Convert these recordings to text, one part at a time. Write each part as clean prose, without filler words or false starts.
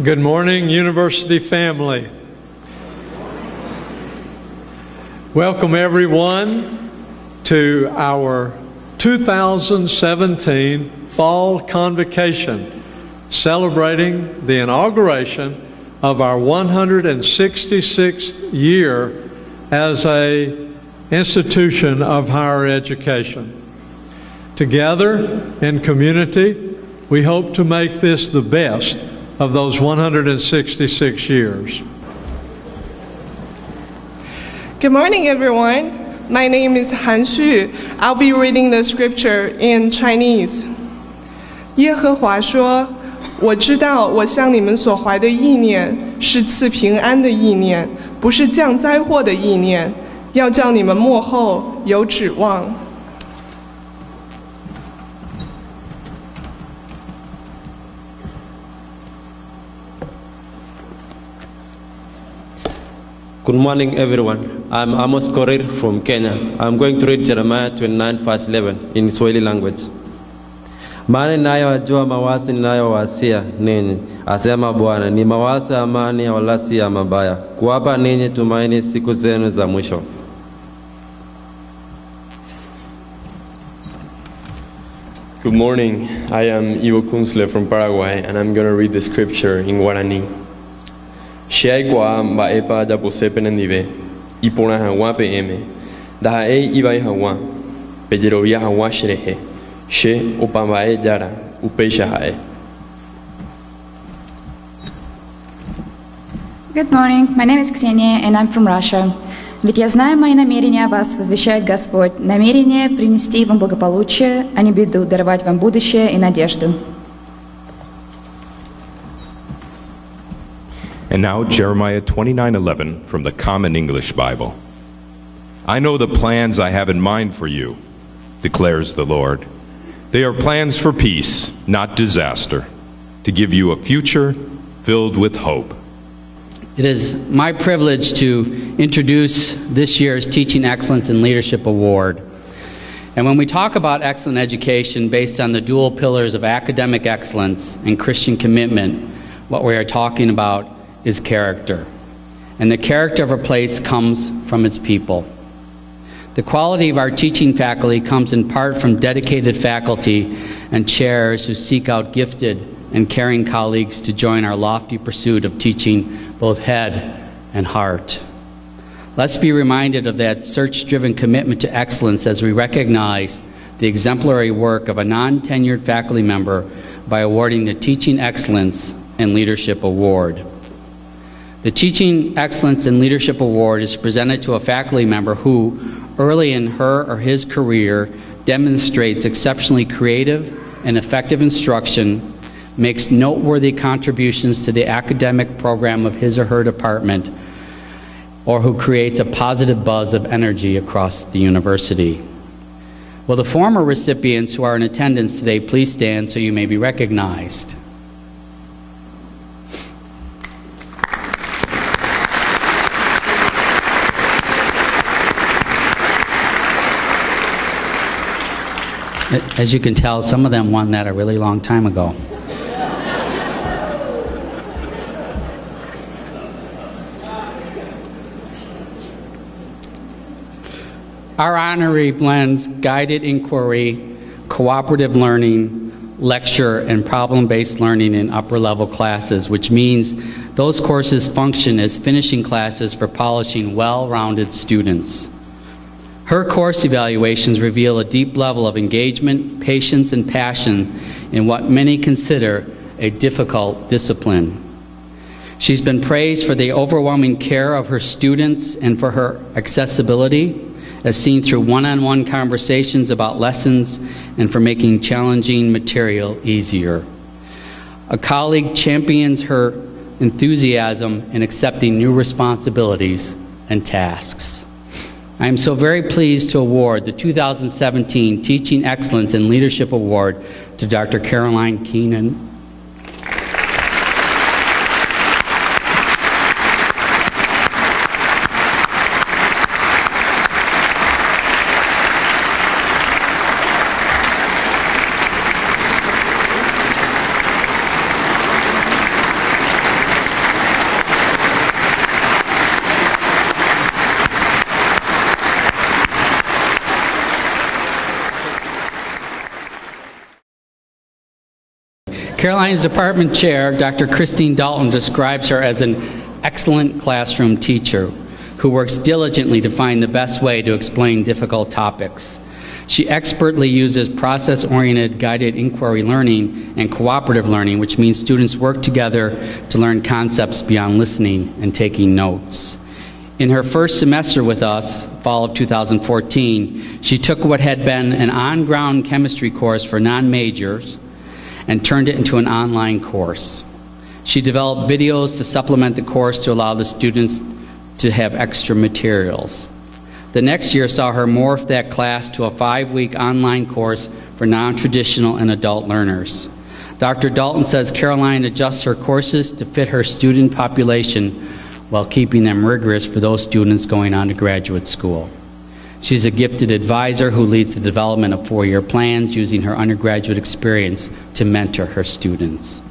Good morning, University family. Welcome everyone to our 2017 Fall Convocation, celebrating the inauguration of our 166th year as an institution of higher education. Together in community, we hope to make this the best of those 166 years. Good morning, everyone. My name is Han Xu. I'll be reading the scripture in Chinese. 耶和华说，我知道我向你们所怀的意念是赐平安的意念，不是降灾祸的意念，要叫你们末后有指望。Good morning, everyone. I'm Amos Korir from Kenya. I'm going to read Jeremiah 29, verse 11 in Swahili language. Maana ninayojua mawazo ninayowasia ninyi, asema Bwana, ni mawazo ya amani wala si ya mabaya, kuwapa ninyi tumaini siku zenu za mwisho. Good morning. I am Ivo Kunzle from Paraguay, and I'm going to read the scripture in Guarani. Sheaikwa ba epa da bosepen nive ipona hawa pm da e ibai hawa pejero ya hawa shrehe she opamae jara upesha hae. Good morning. My name is Ksenia, and I'm from Russia. Ведь я знаю мои намерения о вас, возвещает Господь, намерение принести вам благополучие, а не беду, даровать вам будущее и надежду. And now Jeremiah 29:11 from the Common English Bible. I know the plans I have in mind for you, declares the Lord. They are plans for peace, not disaster, to give you a future filled with hope. It is my privilege to introduce this year's Teaching Excellence and Leadership Award. And when we talk about excellent education based on the dual pillars of academic excellence and Christian commitment, what we are talking about is character. And the character of a place comes from its people. The quality of our teaching faculty comes in part from dedicated faculty and chairs who seek out gifted and caring colleagues to join our lofty pursuit of teaching both head and heart. Let's be reminded of that search-driven commitment to excellence as we recognize the exemplary work of a non-tenured faculty member by awarding the Teaching Excellence and Leadership Award. The Teaching Excellence and Leadership Award is presented to a faculty member who, early in her or his career, demonstrates exceptionally creative and effective instruction, makes noteworthy contributions to the academic program of his or her department, or who creates a positive buzz of energy across the university. Will the former recipients who are in attendance today please stand so you may be recognized? As you can tell, some of them won that a really long time ago. Our honorary blends guided inquiry, cooperative learning, lecture, and problem-based learning in upper-level classes, which means those courses function as finishing classes for polishing well-rounded students. Her course evaluations reveal a deep level of engagement, patience, and passion in what many consider a difficult discipline. She's been praised for the overwhelming care of her students and for her accessibility, as seen through one-on-one conversations about lessons and for making challenging material easier. A colleague champions her enthusiasm in accepting new responsibilities and tasks. I am so very pleased to award the 2017 Teaching Excellence and Leadership Award to Dr. Caroline Keenan. Caroline's department chair, Dr. Christine Dalton, describes her as an excellent classroom teacher who works diligently to find the best way to explain difficult topics. She expertly uses process-oriented guided inquiry learning and cooperative learning, which means students work together to learn concepts beyond listening and taking notes. In her first semester with us, fall of 2014, she took what had been an on-ground chemistry course for non-majors and turned it into an online course. She developed videos to supplement the course to allow the students to have extra materials. The next year saw her morph that class to a 5-week online course for non-traditional and adult learners. Dr. Dalton says Caroline adjusts her courses to fit her student population while keeping them rigorous for those students going on to graduate school. She's a gifted advisor who leads the development of 4-year plans using her undergraduate experience to mentor her students.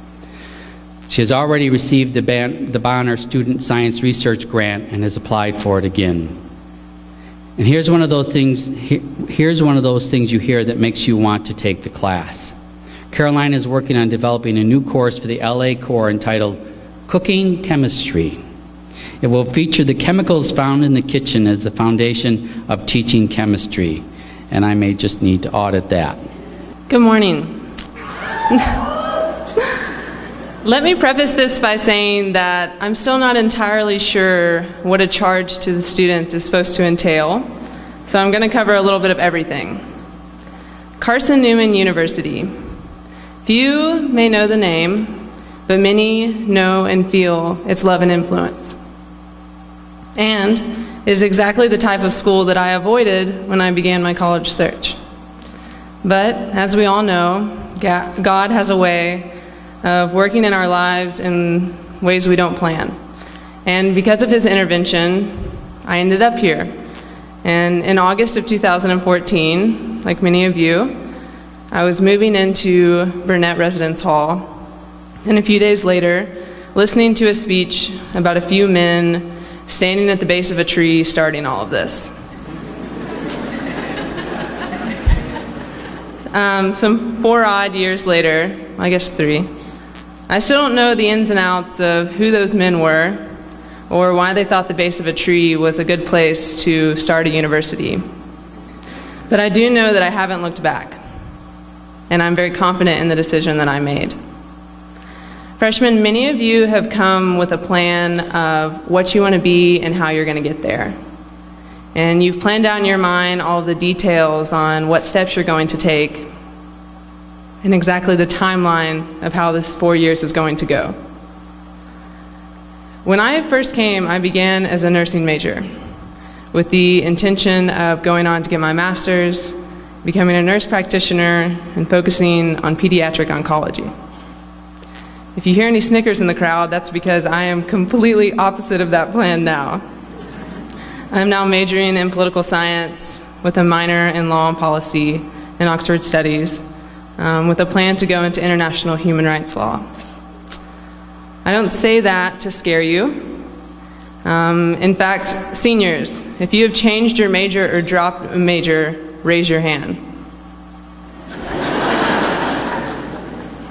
She has already received the Bonner Student Science Research Grant and has applied for it again. And here's one of those things you hear that makes you want to take the class. Caroline is working on developing a new course for the LA Corps entitled Cooking Chemistry. It will feature the chemicals found in the kitchen as the foundation of teaching chemistry. And I may just need to audit that. Good morning. Let me preface this by saying that I'm still not entirely sure what a charge to the students is supposed to entail, so I'm going to cover a little bit of everything. Carson-Newman University. Few may know the name, but many know and feel its love and influence. And it is exactly the type of school that I avoided when I began my college search. But as we all know, God has a way of working in our lives in ways we don't plan. And because of his intervention, I ended up here. And in August of 2014, like many of you, I was moving into Burnett Residence Hall, and a few days later, listening to a speech about a few men standing at the base of a tree starting all of this. Some 4 odd years later, I guess 3, I still don't know the ins and outs of who those men were or why they thought the base of a tree was a good place to start a university. But I do know that I haven't looked back, and I'm very confident in the decision that I made. Freshmen, many of you have come with a plan of what you want to be and how you're going to get there. And you've planned out in your mind all the details on what steps you're going to take and exactly the timeline of how this 4 years is going to go. When I first came, I began as a nursing major with the intention of going on to get my master's, becoming a nurse practitioner, and focusing on pediatric oncology. If you hear any snickers in the crowd, that's because I am completely opposite of that plan now. I'm now majoring in political science with a minor in law and policy and Oxford Studies, with a plan to go into international human rights law. I don't say that to scare you. In fact, seniors, if you have changed your major or dropped a major, raise your hand.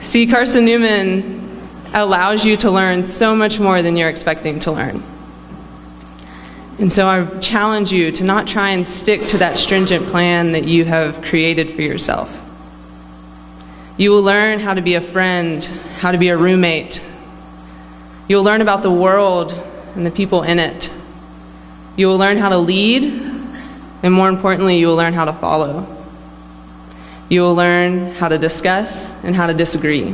See, Carson-Newman allows you to learn so much more than you're expecting to learn. And so I challenge you to not try and stick to that stringent plan that you have created for yourself. You will learn how to be a friend, how to be a roommate. You will learn about the world and the people in it. You will learn how to lead, and more importantly, you will learn how to follow. You will learn how to discuss and how to disagree.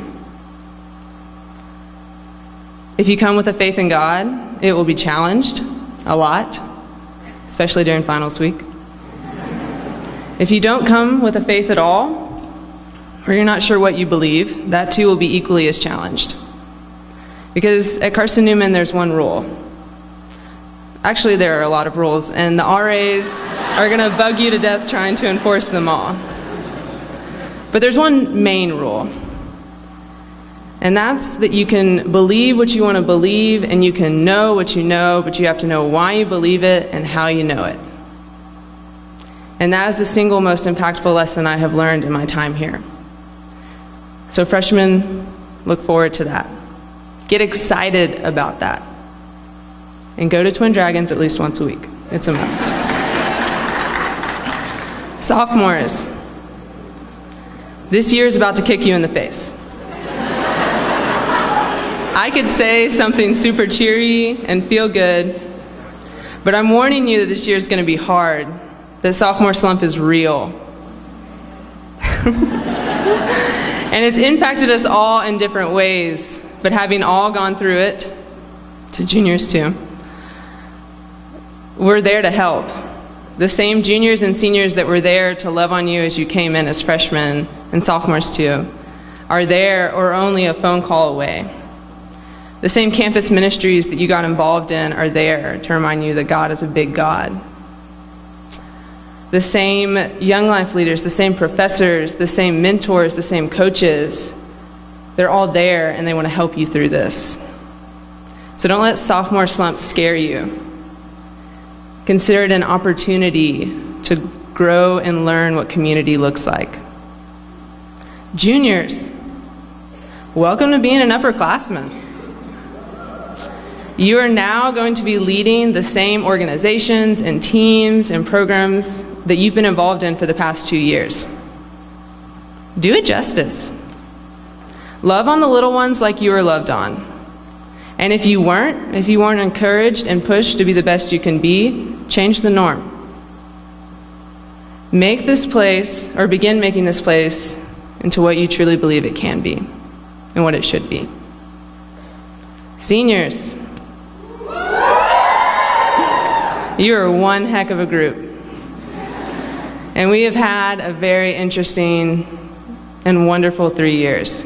If you come with a faith in God, it will be challenged a lot, especially during finals week. If you don't come with a faith at all, or you're not sure what you believe, that too will be equally as challenged. Because at Carson-Newman, there's one rule. Actually, there are a lot of rules, and the RAs are going to bug you to death trying to enforce them all. But there's one main rule, and that's that you can believe what you want to believe, and you can know what you know, but you have to know why you believe it and how you know it. And that is the single most impactful lesson I have learned in my time here. So freshmen, Look forward to that. Get excited about that. And go to Twin Dragons at least once a week. It's a must. Sophomores, this year is about to kick you in the face. I could say something super cheery and feel good, but I'm warning you that this year is going to be hard. The sophomore slump is real. And it's impacted us all in different ways, but having all gone through it, to juniors too, we're there to help. The same juniors and seniors that were there to love on you as you came in as freshmen and sophomores too, are there or only a phone call away. The same campus ministries that you got involved in are there to remind you that God is a big God. The same young life leaders, the same professors, the same mentors, the same coaches, they're all there and they want to help you through this. So don't let sophomore slump scare you. Consider it an opportunity to grow and learn what community looks like. Juniors, welcome to being an upperclassman. You are now going to be leading the same organizations and teams and programs that you've been involved in for the past 2 years. Do it justice. Love on the little ones like you were loved on. And if you weren't encouraged and pushed to be the best you can be, change the norm. Make this place, or begin making this place, into what you truly believe it can be and what it should be. Seniors, you are one heck of a group. And we have had a very interesting and wonderful 3 years.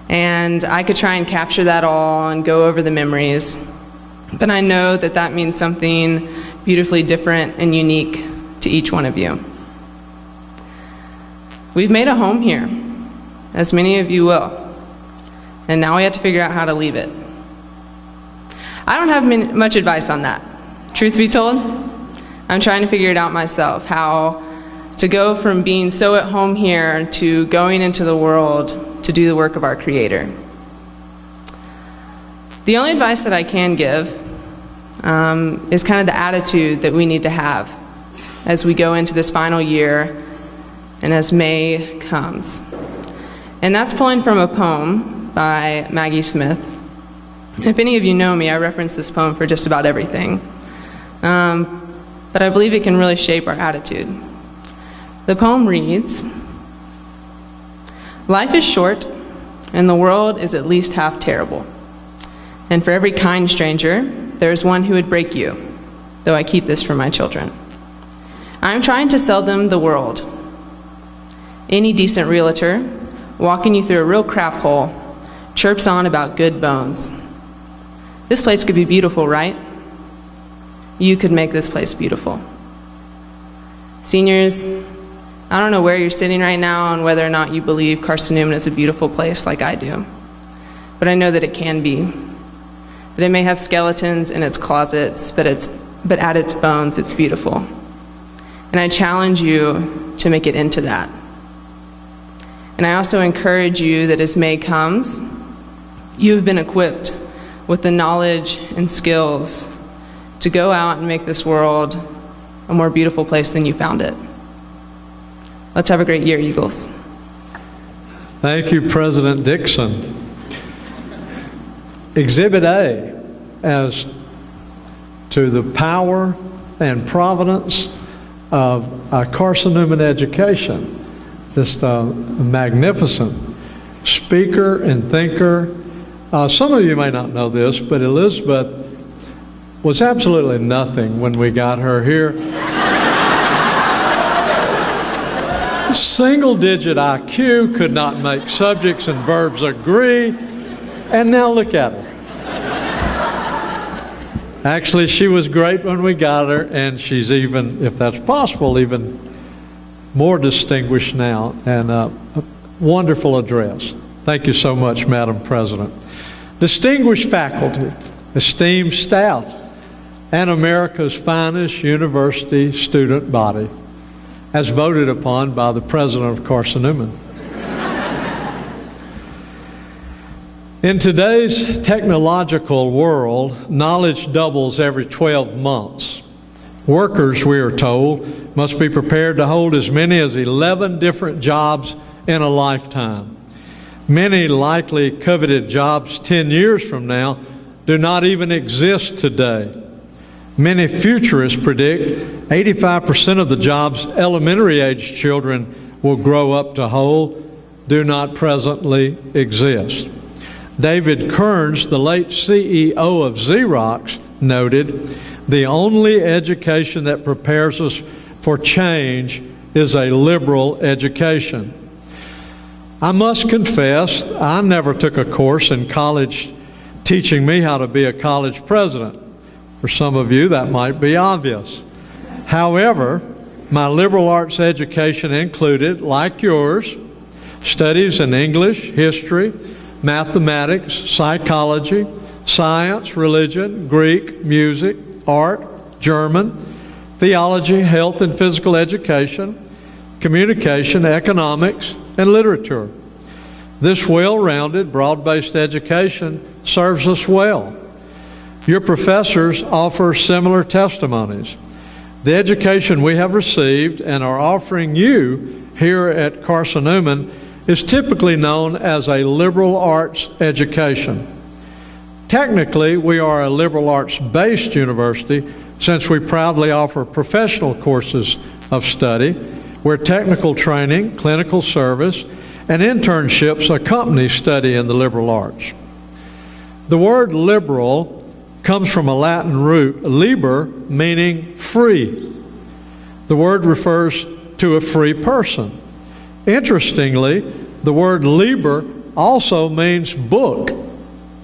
And I could try and capture that all and go over the memories. But I know that that means something beautifully different and unique to each one of you. We've made a home here, as many of you will. And now we have to figure out how to leave it. I don't have much advice on that. Truth be told, I'm trying to figure it out myself, how to go from being so at home here to going into the world to do the work of our Creator. The only advice that I can give is kind of the attitude that we need to have as we go into this final year and as May comes. And that's pulling from a poem by Maggie Smith. If any of you know me, I reference this poem for just about everything. But I believe it can really shape our attitude. The poem reads, "Life is short, and the world is at least half terrible. And for every kind stranger, there is one who would break you, though I keep this for my children. I am trying to sell them the world. Any decent realtor, walking you through a real crap hole, chirps on about good bones. This place could be beautiful, right? You could make this place beautiful." Seniors, I don't know where you're sitting right now and whether or not you believe Carson-Newman is a beautiful place like I do. But I know that it can be. That it may have skeletons in its closets, but at its bones, it's beautiful. And I challenge you to make it into that. And I also encourage you that as May comes, you have been equipped with the knowledge and skills to go out and make this world a more beautiful place than you found it. Let's have a great year, Eagles. Thank you, President Dixon. Exhibit A, as to the power and providence of Carson-Newman education. Just a magnificent speaker and thinker. Some of you may not know this, but Elizabeth was absolutely nothing when we got her here. Single-digit IQ, could not make subjects and verbs agree, and now look at her. Actually, she was great when we got her, and she's even, if that's possible, even more distinguished now, and a wonderful address. Thank you so much, Madam President. Distinguished faculty, esteemed staff, and America's finest university student body, as voted upon by the President of Carson-Newman. In today's technological world, knowledge doubles every 12 months. Workers, we are told, must be prepared to hold as many as 11 different jobs in a lifetime. Many likely coveted jobs 10 years from now do not even exist today. Many futurists predict 85% of the jobs elementary age children will grow up to hold do not presently exist. David Kearns, the late CEO of Xerox, noted, "The only education that prepares us for change is a liberal education." I must confess, I never took a course in college teaching me how to be a college president. For some of you, that might be obvious. However, my liberal arts education included, like yours, studies in English, history, mathematics, psychology, science, religion, Greek, music, art, German, theology, health and physical education, communication, economics, and literature. This well-rounded, broad-based education serves us well. Your professors offer similar testimonies. The education we have received and are offering you here at Carson-Newman is typically known as a liberal arts education. Technically, we are a liberal arts-based university since we proudly offer professional courses of study where technical training, clinical service, and internships accompany study in the liberal arts. The word liberal comes from a Latin root, liber, meaning free. The word refers to a free person. Interestingly, the word liber also means book.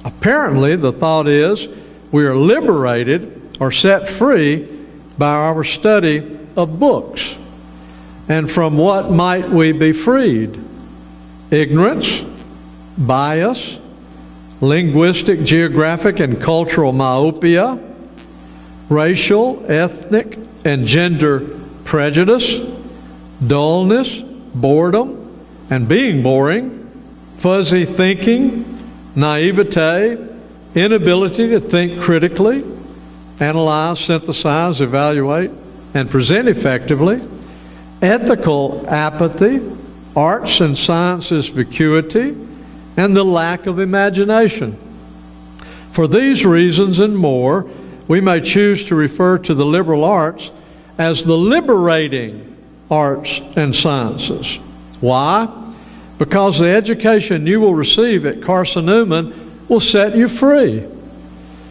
Apparently, the thought is we are liberated or set free by our study of books. And from what might we be freed? Ignorance, bias, linguistic, geographic, and cultural myopia, racial, ethnic, and gender prejudice, dullness, boredom, and being boring, fuzzy thinking, naivete, inability to think critically, analyze, synthesize, evaluate, and present effectively, ethical apathy, arts and sciences vacuity, and the lack of imagination. For these reasons and more, we may choose to refer to the liberal arts as the liberating arts and sciences. Why? Because the education you will receive at Carson-Newman will set you free.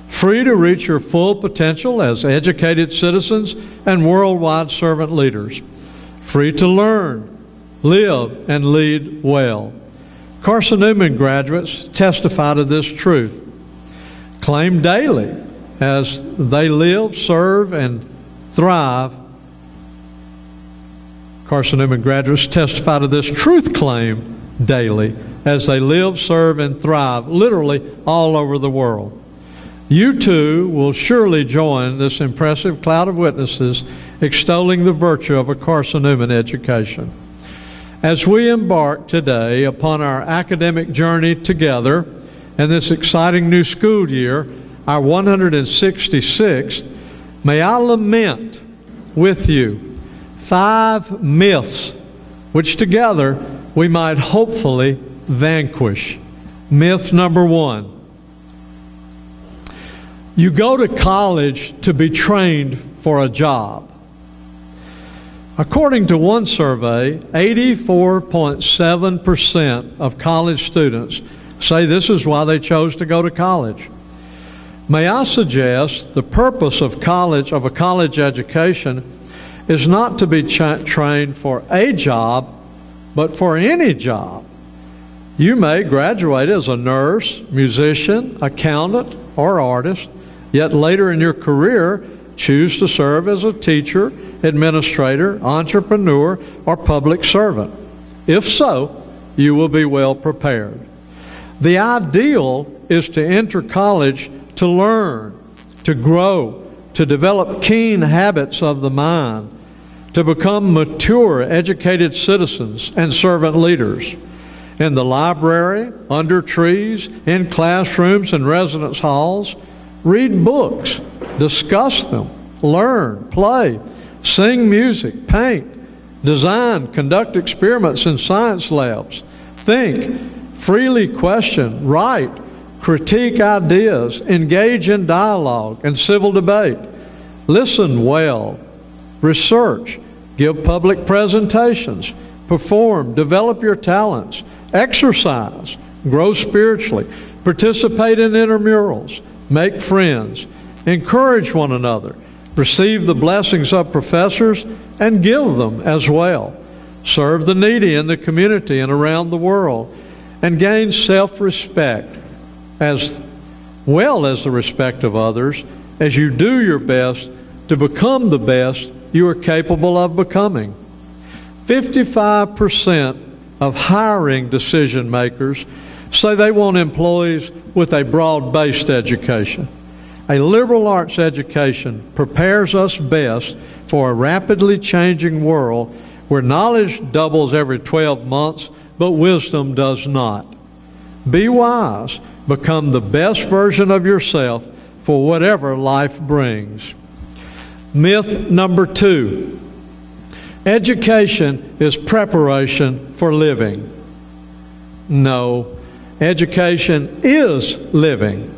Free to reach your full potential as educated citizens and worldwide servant leaders. Free to learn, live, and lead well. Carson-Newman graduates testify to this truth. Claim daily as they live, serve, and thrive. Carson-Newman graduates testify to this truth claim daily as they live, serve, and thrive literally all over the world. You too will surely join this impressive cloud of witnesses extolling the virtue of a Carson-Newman education. As we embark today upon our academic journey together in this exciting new school year, our 166th, may I lament with you 5 myths which together we might hopefully vanquish. Myth number 1. You go to college to be trained for a job. According to one survey, 84.7% of college students say this is why they chose to go to college. May I suggest the purpose of a college education is not to be trained for a job, but for any job. You may graduate as a nurse, musician, accountant, or artist, yet later in your career choose to serve as a teacher, administrator, entrepreneur, or public servant. If so, you will be well prepared. The ideal is to enter college to learn, to grow, to develop keen habits of the mind, to become mature, educated citizens and servant leaders. in the library, under trees, in classrooms and residence halls. Read books, discuss them, learn, play, sing music, paint, design, conduct experiments in science labs, think, freely question, write, critique ideas, engage in dialogue and civil debate, listen well, research, give public presentations, perform, develop your talents, exercise, grow spiritually, participate in intramurals, make friends, encourage one another, receive the blessings of professors and give them as well, serve the needy in the community and around the world, and gain self-respect as well as the respect of others as you do your best to become the best you are capable of becoming. 55% of hiring decision makers say they want employees with a broad-based education. A liberal arts education prepares us best for a rapidly changing world where knowledge doubles every 12 months, but wisdom does not. Be wise. Become the best version of yourself for whatever life brings. Myth number 2. Education is preparation for living. No, education is living.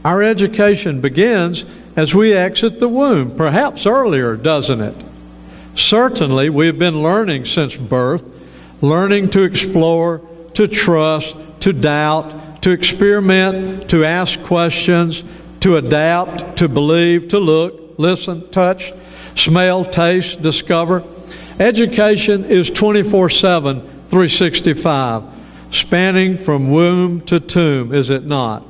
Our education begins as we exit the womb, perhaps earlier, doesn't it? Certainly, we've been learning since birth, learning to explore, to trust, to doubt, to experiment, to ask questions, to adapt, to believe, to look, listen, touch, smell, taste, discover. Education is 24/7, 365, spanning from womb to tomb, is it not?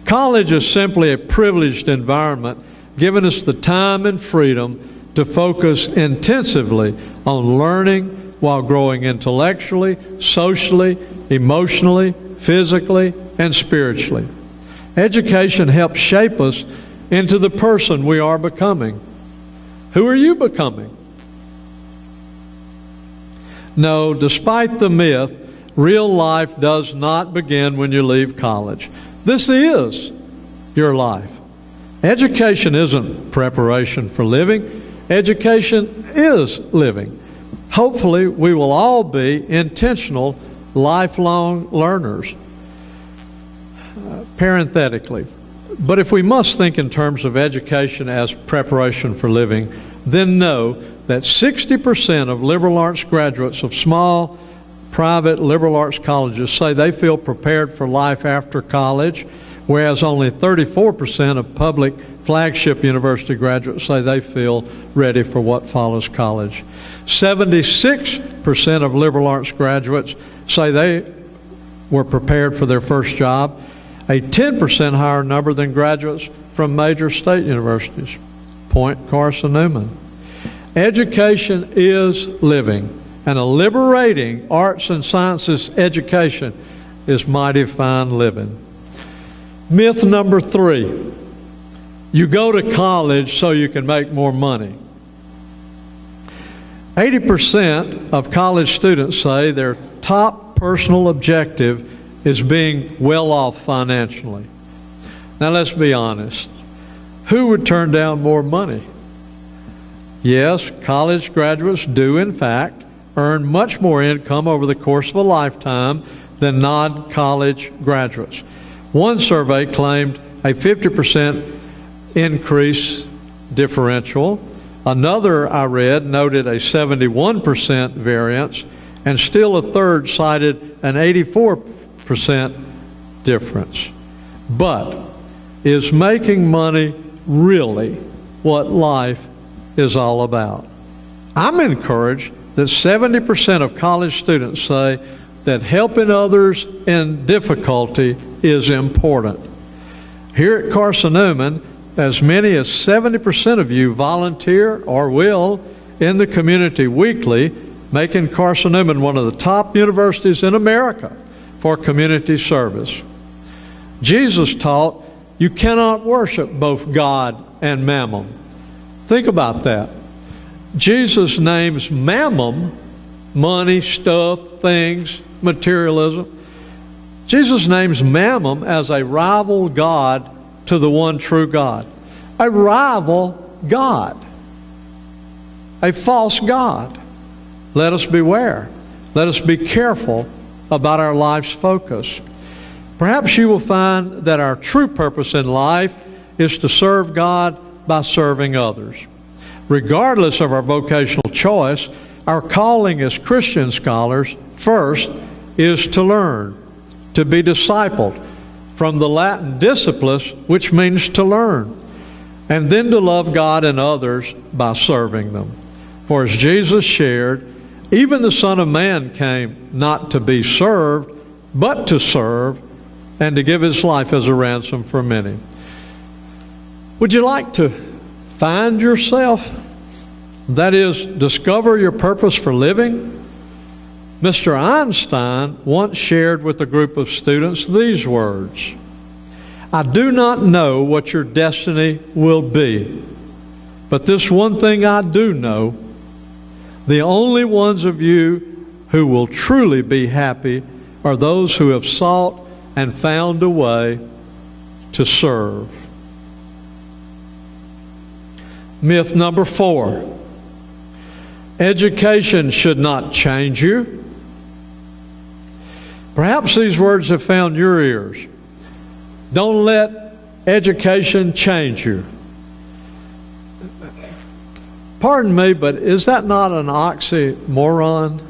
College is simply a privileged environment, giving us the time and freedom to focus intensively on learning while growing intellectually, socially, emotionally, physically, and spiritually. Education helps shape us into the person we are becoming. Who are you becoming? No, despite the myth, real life does not begin when you leave college. This is your life. Education isn't preparation for living. Education is living. Hopefully, we will all be intentional, lifelong learners. Parenthetically, but if we must think in terms of education as preparation for living, then know that 60% of liberal arts graduates of small, private liberal arts colleges say they feel prepared for life after college, whereas only 34% of public flagship university graduates say they feel ready for what follows college. 76% of liberal arts graduates say they were prepared for their first job, a 10% higher number than graduates from major state universities. Point Carson-Newman. Education is living, and a liberating arts and sciences education is mighty fine living. Myth number 3. You go to college so you can make more money. 80% of college students say their top personal objective is being well off financially. Now let's be honest. Who would turn down more money? Yes, college graduates do in fact earn much more income over the course of a lifetime than non-college graduates. One survey claimed a 50% increase differential. Another I read noted a 71% variance, and still a third cited an 84% difference. But is making money really what life is all about? I'm encouraged that 70% of college students say that helping others in difficulty is important. Here at Carson-Newman, as many as 70% of you volunteer or will in the community weekly, making Carson-Newman one of the top universities in America for community service. Jesus taught you cannot worship both God and mammon. Think about that. Jesus names mammon, money, stuff, things, materialism. Jesus names Mammon as a rival god to the one true God. A rival God. A false God. Let us beware. Let us be careful about our life's focus. Perhaps you will find that our true purpose in life is to serve God by serving others. Regardless of our vocational choice, our calling as Christian scholars first is to learn, to be discipled, from the Latin disciplis, which means to learn, and then to love God and others by serving them. For as Jesus shared, even the Son of Man came not to be served, but to serve, and to give His life as a ransom for many. Would you like to find yourself? That is, discover your purpose for living? Mr. Einstein once shared with a group of students these words: I do not know what your destiny will be, but this one thing I do know: the only ones of you who will truly be happy are those who have sought and found a way to serve. Myth number 4. Education should not change you. Perhaps these words have found your ears. Don't let education change you. Pardon me, but is that not an oxymoron?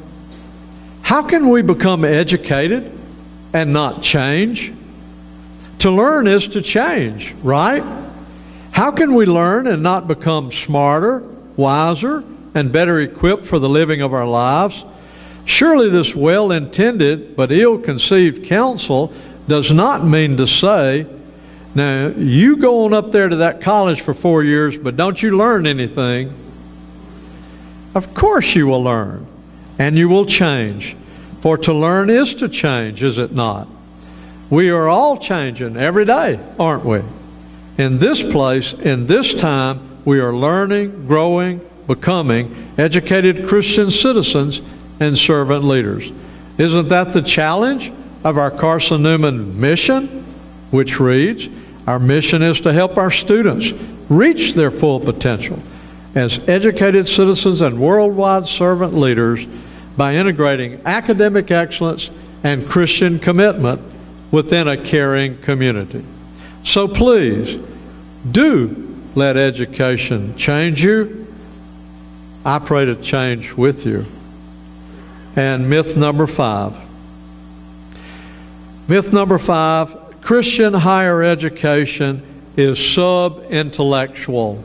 How can we become educated and not change? To learn is to change, right? How can we learn and not become smarter, wiser, and better equipped for the living of our lives? Surely this well-intended but ill-conceived counsel does not mean to say, now, you go on up there to that college for 4 years, but don't you learn anything. Of course you will learn, and you will change. For to learn is to change, is it not? We are all changing every day, aren't we? In this place, in this time, we are learning, growing, becoming educated Christian citizens and servant leaders. Isn't that the challenge of our Carson-Newman mission, which reads, our mission is to help our students reach their full potential as educated citizens and worldwide servant leaders by integrating academic excellence and Christian commitment within a caring community. So please, do let education change you. I pray to change with you. And myth number 5. Myth number 5, Christian higher education is sub-intellectual,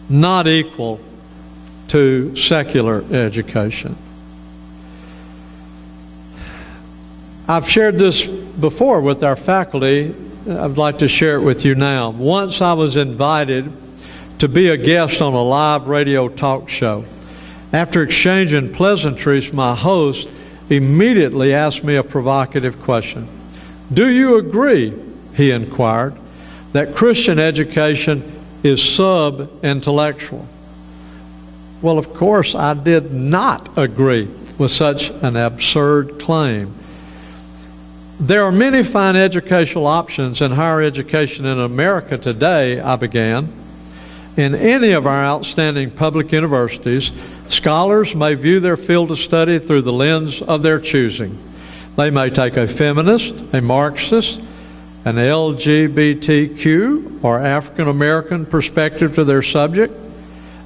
not equal to secular education. I've shared this before with our faculty. I'd like to share it with you now. Once I was invited to be a guest on a live radio talk show. After exchanging pleasantries, my host immediately asked me a provocative question. Do you agree, he inquired, that Christian education is sub-intellectual? Well, of course, I did not agree with such an absurd claim. There are many fine educational options in higher education in America today, I began. In any of our outstanding public universities, scholars may view their field of study through the lens of their choosing. They may take a feminist, a Marxist, an LGBTQ or African American perspective to their subject.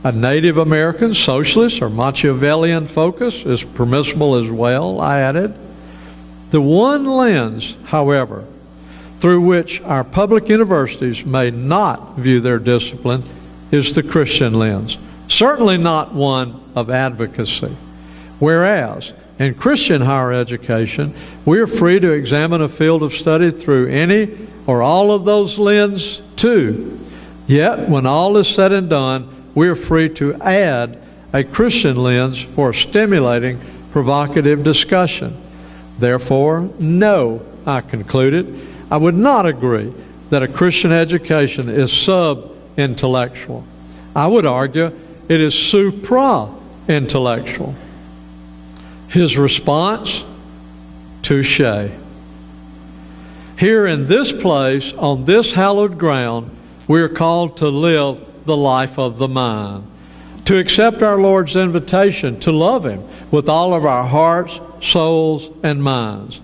A Native American, socialist, or Machiavellian focus is permissible as well, I added. The one lens, however, through which our public universities may not view their discipline is the Christian lens, certainly not one of advocacy. Whereas, in Christian higher education, we are free to examine a field of study through any or all of those lenses too. Yet, when all is said and done, we are free to add a Christian lens for stimulating, provocative discussion. Therefore, no, I concluded, I would not agree that a Christian education is sub-intellectual. I would argue it is supra-intellectual. His response, touche. Here in this place, on this hallowed ground, we are called to live the life of the mind, to accept our Lord's invitation to love Him with all of our hearts, souls, and minds.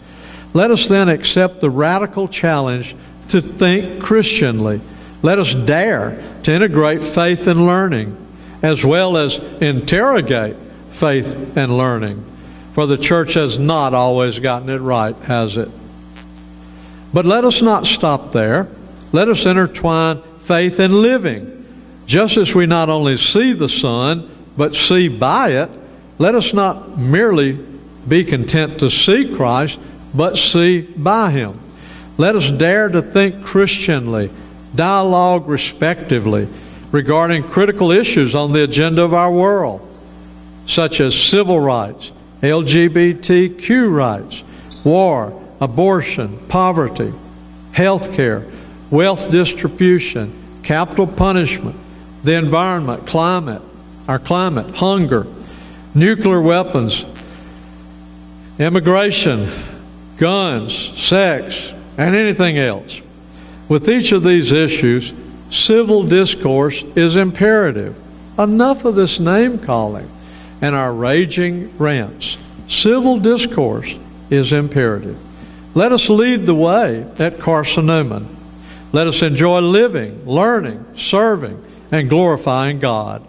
Let us then accept the radical challenge to think Christianly. Let us dare to integrate faith and learning, as well as interrogate faith and learning. For the church has not always gotten it right, has it? But let us not stop there. Let us intertwine faith and living. Just as we not only see the sun, but see by it, let us not merely be content to see Christ, but see by Him. Let us dare to think Christianly, dialogue respectively, regarding critical issues on the agenda of our world, such as civil rights, LGBTQ rights, war, abortion, poverty, health care, wealth distribution, capital punishment, the environment, our climate, hunger, nuclear weapons, immigration, guns, sex, and anything else. With each of these issues, civil discourse is imperative. Enough of this name-calling and our raging rants. Civil discourse is imperative. Let us lead the way at Carson-Newman. Let us enjoy living, learning, serving, and glorifying God.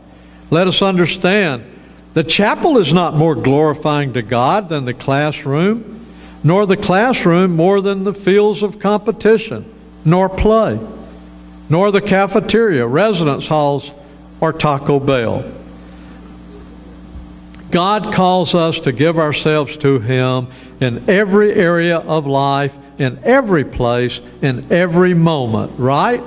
Let us understand the chapel is not more glorifying to God than the classroom, nor the classroom more than the fields of competition, nor play, nor the cafeteria, residence halls, or Taco Bell. God calls us to give ourselves to Him in every area of life, in every place, in every moment, right?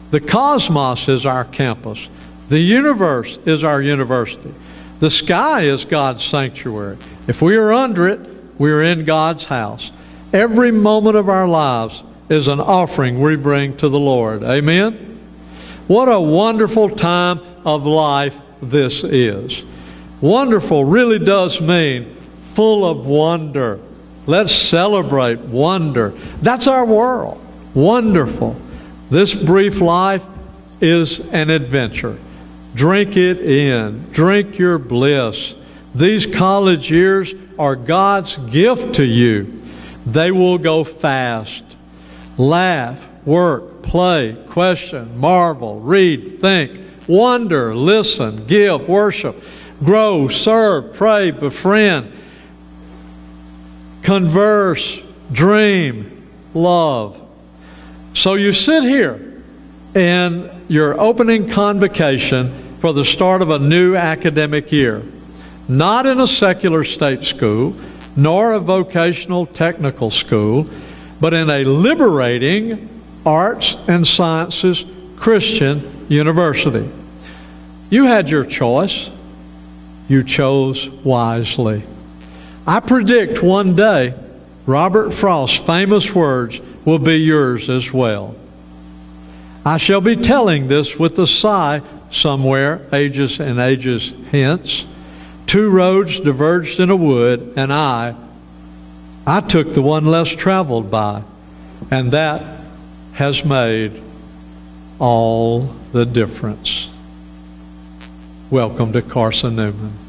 The cosmos is our campus. The universe is our university. The sky is God's sanctuary. If we are under it, we are in God's house. Every moment of our lives is an offering we bring to the Lord. Amen? What a wonderful time of life this is. Wonderful really does mean full of wonder. Let's celebrate wonder. That's our world. Wonderful. This brief life is an adventure. Drink it in. Drink your bliss. These college years are God's gift to you. They will go fast. Laugh, work, play, question, marvel, read, think, wonder, listen, give, worship, grow, serve, pray, befriend, converse, dream, love. So you sit here in your opening convocation for the start of a new academic year, not in a secular state school, nor a vocational technical school, but in a liberating arts and sciences Christian university. You had your choice. You chose wisely. I predict one day Robert Frost's famous words will be yours as well. I shall be telling this with a sigh somewhere, ages and ages hence. Two roads diverged in a wood, and I took the one less traveled by, and that has made all the difference. Welcome to Carson-Newman.